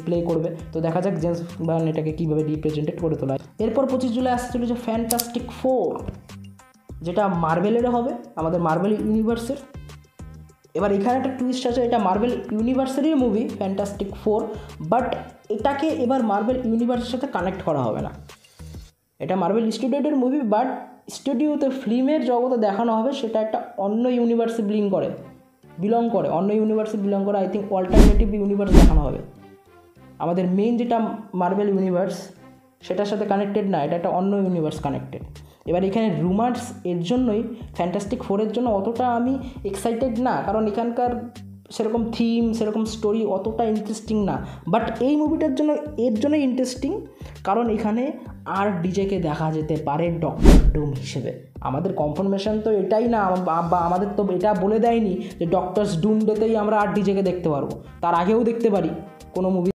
Play করবে। তো দেখা যাক জেমস গান এটাকে কীভাবে রিপ্রেজেন্টেড করে তোলা। এরপর 25 জুলাই আসতে চলেছে ফ্যান্টাস্টিক ফোর, যেটা মার্ভেলেরও হবে, আমাদের মার্ভেল ইউনিভার্সের। এবার এখানে একটা টুইস্ট আছে, এটা মার্ভেল ইউনিভার্সেরই মুভি ফ্যান্টাস্টিক ফোর, বাট এটাকে এবার মার্ভেল ইউনিভার্সের সাথে কানেক্ট করা হবে না। এটা মার্ভেল স্টুডিওদের মুভি, বাট স্টুডিওতে ফিল্মের জগতে দেখানো হবে সেটা একটা অন্য ইউনিভার্সে বিলং করে অন্য ইউনিভার্সে বিলং করে। আই থিঙ্ক অল্টারনেটিভ ইউনিভার্স দেখানো হবে। আমাদের মেইন যেটা মার্ভেল ইউনিভার্স সেটার সাথে কানেক্টেড না, এটা একটা অন্য ইউনিভার্স কানেক্টেড। এবার এখানে রুমার্স এর জন্যই ফ্যান্টাস্টিক ফোরের জন্য অতটা আমি এক্সাইটেড না, কারণ এখানকার সেরকম থিম সেরকম স্টোরি অতটা ইন্টারেস্টিং না। বাট এই মুভিটার জন্য এর জন্যই ইন্টারেস্টিং, কারণ এখানে RDJকে দেখা যেতে পারে ডক্টর ডুম হিসেবে। আমাদের কনফার্মেশন তো এটাই না, বা আমাদের তো এটা বলে দেয়নি যে ডক্টরস ডুম ডেতেই আমরা RDJকে দেখতে পারবো, তার আগেও দেখতে পারি কোনো মুভি।